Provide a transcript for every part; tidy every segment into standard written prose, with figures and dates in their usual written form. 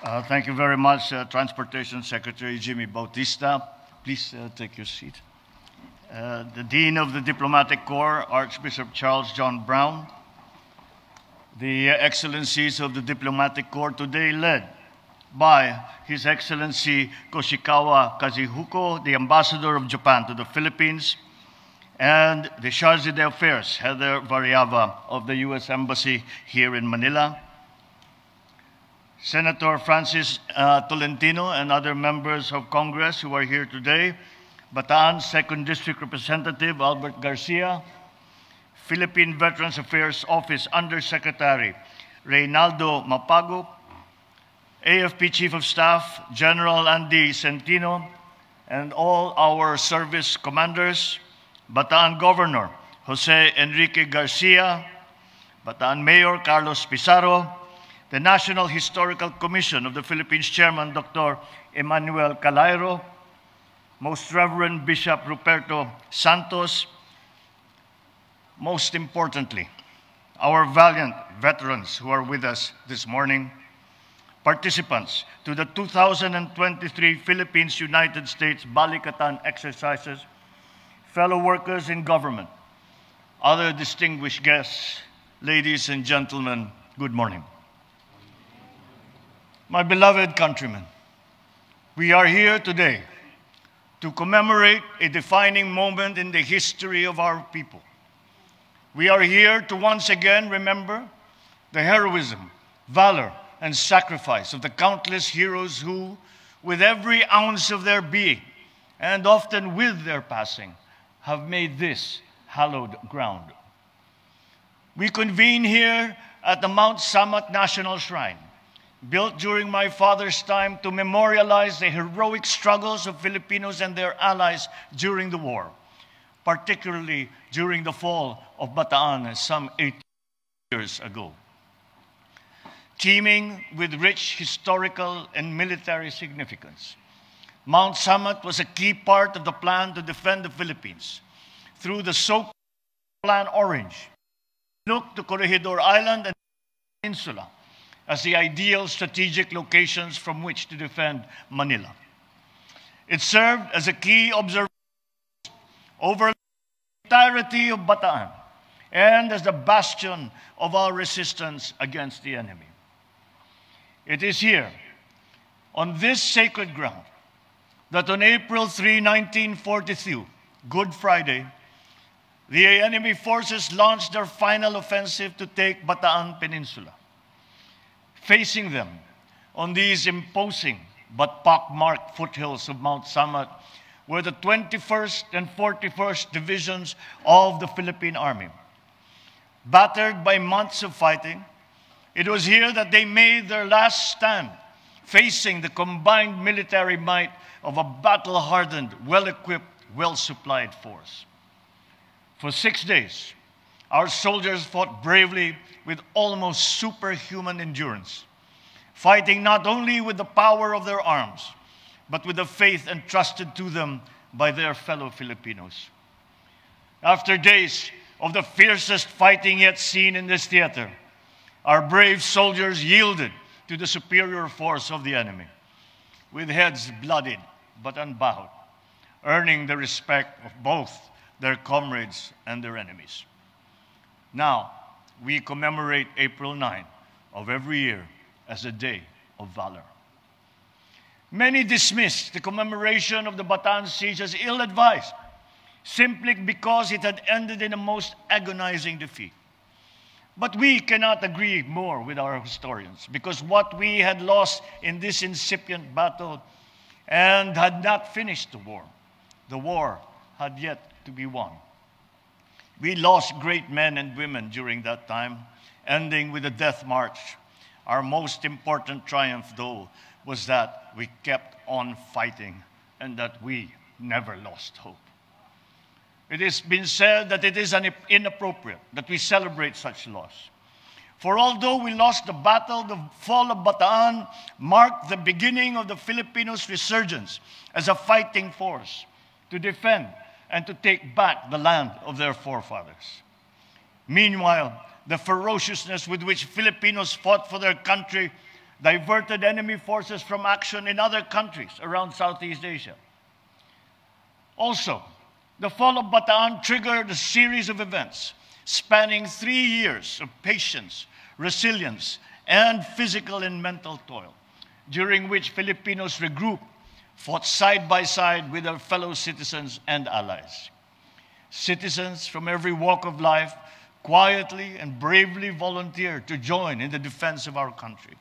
Thank you very much, Transportation Secretary Jimmy Bautista. Please take your seat. The Dean of the Diplomatic Corps, Archbishop Charles John Brown, the Excellencies of the Diplomatic Corps today led by His Excellency Koshikawa Kazuhiko, the Ambassador of Japan to the Philippines, and the Charge d'Affaires, Heather Variava of the U.S. Embassy here in Manila, Senator Francis Tolentino and other members of Congress who are here today, Bataan 2nd District Representative Albert Garcia, Philippine Veterans Affairs Office Undersecretary Reynaldo Mapago, AFP Chief of Staff General Andy Centino, and all our service commanders, Bataan Governor Jose Enrique Garcia, Bataan Mayor Carlos Pizarro, the National Historical Commission of the Philippines Chairman Dr. Emmanuel Calairo, Most Reverend Bishop Ruperto Santos, most importantly, our valiant veterans who are with us this morning, participants to the 2023 Philippines-United States Balikatan exercises, fellow workers in government, other distinguished guests, ladies and gentlemen, good morning. My beloved countrymen, we are here today to commemorate a defining moment in the history of our people. We are here to once again remember the heroism, valor, and sacrifice of the countless heroes who, with every ounce of their being, and often with their passing, have made this hallowed ground. We convene here at the Mount Samat National Shrine, built during my father's time to memorialize the heroic struggles of Filipinos and their allies during the war, particularly during the fall of Bataan some 8 years ago. Teeming with rich historical and military significance, Mount Samat was a key part of the plan to defend the Philippines through the so-called Plan Orange, looked to Corregidor Island and Peninsula as the ideal strategic locations from which to defend Manila. It served as a key observation over the entirety of Bataan and as the bastion of our resistance against the enemy. It is here, on this sacred ground, that on April 3, 1942, Good Friday, the enemy forces launched their final offensive to take Bataan Peninsula. Facing them on these imposing but pockmarked foothills of Mount Samat were the 21st and 41st Divisions of the Philippine Army. Battered by months of fighting, it was here that they made their last stand, facing the combined military might of a battle-hardened, well-equipped, well-supplied force. For 6 days, our soldiers fought bravely with almost superhuman endurance, fighting not only with the power of their arms, but with the faith entrusted to them by their fellow Filipinos. After days of the fiercest fighting yet seen in this theater, our brave soldiers yielded to the superior force of the enemy, with heads bloodied but unbowed, earning the respect of both their comrades and their enemies. Now, we commemorate April 9 of every year as a day of valor. Many dismissed the commemoration of the Bataan siege as ill-advised, simply because it had ended in a most agonizing defeat. But we cannot agree more with our historians, because what we had lost in this incipient battle and had not finished the war had yet to be won. We lost great men and women during that time, ending with the death march. Our most important triumph, though, was that we kept on fighting and that we never lost hope. It has been said that it is inappropriate that we celebrate such loss. For although we lost the battle, the fall of Bataan marked the beginning of the Filipinos' resurgence as a fighting force to defend and to take back the land of their forefathers. Meanwhile, the ferociousness with which Filipinos fought for their country diverted enemy forces from action in other countries around Southeast Asia. Also, the fall of Bataan triggered a series of events spanning 3 years of patience, resilience, and physical and mental toil, during which Filipinos regrouped, fought side by side with their fellow citizens and allies. Citizens from every walk of life quietly and bravely volunteered to join in the defense of our country.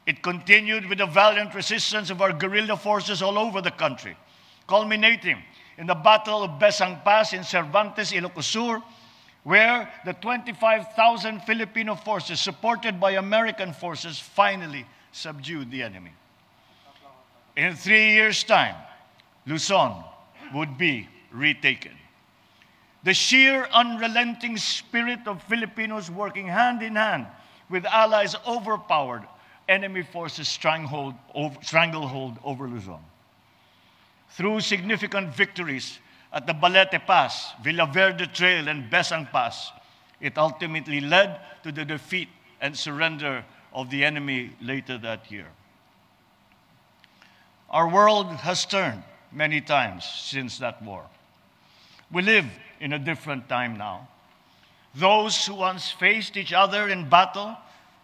It continued with the valiant resistance of our guerrilla forces all over the country, culminating in the Battle of Besang Pass in Cervantes, Ilocos Sur, where the 25,000 Filipino forces, supported by American forces, finally subdued the enemy. In 3 years' time, Luzon would be retaken. The sheer unrelenting spirit of Filipinos working hand in hand with allies overpowered enemy forces' stranglehold over Luzon. Through significant victories at the Balete Pass, Villaverde Trail, and Besang Pass, it ultimately led to the defeat and surrender of the enemy later that year. Our world has turned many times since that war. We live in a different time now. Those who once faced each other in battle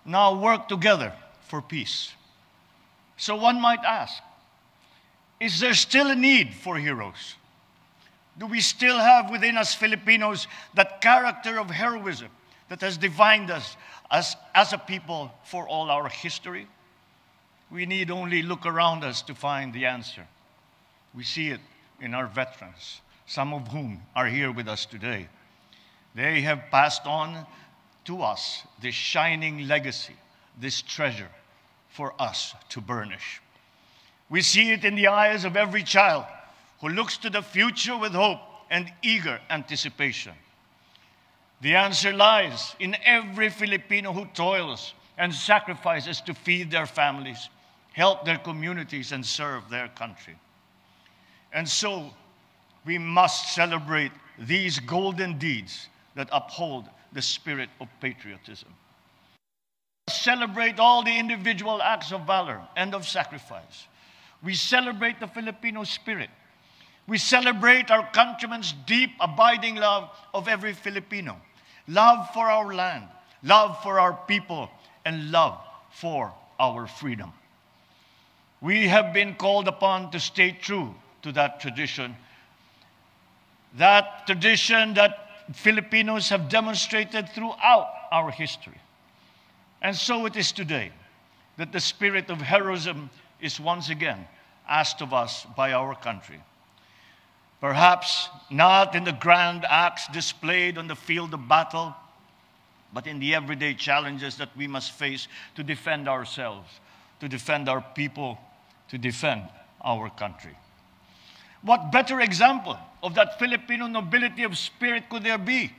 now work together for peace. So one might ask, is there still a need for heroes? Do we still have within us Filipinos that character of heroism that has defined us as a people for all our history? We need only look around us to find the answer. We see it in our veterans, some of whom are here with us today. They have passed on to us this shining legacy, this treasure for us to burnish. We see it in the eyes of every child who looks to the future with hope and eager anticipation. The answer lies in every Filipino who toils and sacrifices to feed their families, help their communities, and serve their country. And so, we must celebrate these golden deeds that uphold the spirit of patriotism. Celebrate all the individual acts of valor and of sacrifice. We celebrate the Filipino spirit. We celebrate our countrymen's deep, abiding love of every Filipino, love for our land, love for our people, and love for our freedom. We have been called upon to stay true to that tradition that Filipinos have demonstrated throughout our history. And so it is today that the spirit of heroism is once again asked of us by our country. Perhaps not in the grand acts displayed on the field of battle, but in the everyday challenges that we must face to defend ourselves, to defend our people, to defend our country. What better example of that Filipino nobility of spirit could there be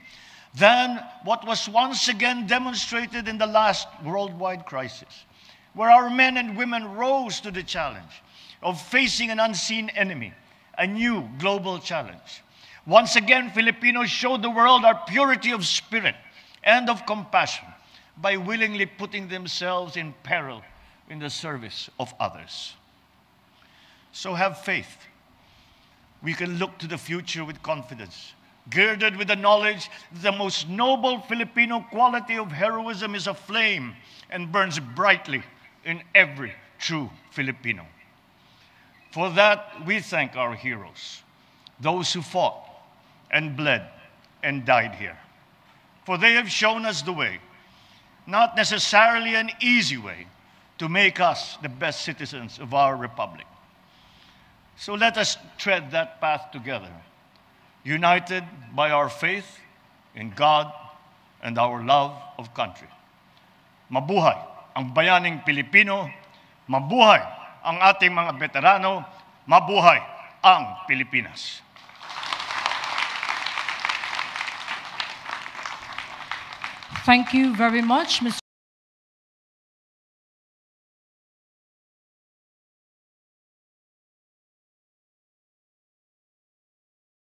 than what was once again demonstrated in the last worldwide crisis, where our men and women rose to the challenge of facing an unseen enemy, a new global challenge. Once again, Filipinos showed the world our purity of spirit and of compassion by willingly putting themselves in peril in the service of others. So have faith. We can look to the future with confidence, girded with the knowledge that the most noble Filipino quality of heroism is a flame and burns brightly in every true Filipino. For that, we thank our heroes, those who fought and bled and died here. For they have shown us the way, not necessarily an easy way, to make us the best citizens of our republic. So let us tread that path together, united by our faith in God and our love of country. Mabuhay ang bayaning Pilipino, mabuhay ang ating mga veterano, mabuhay ang Pilipinas. Thank you very much, Mr.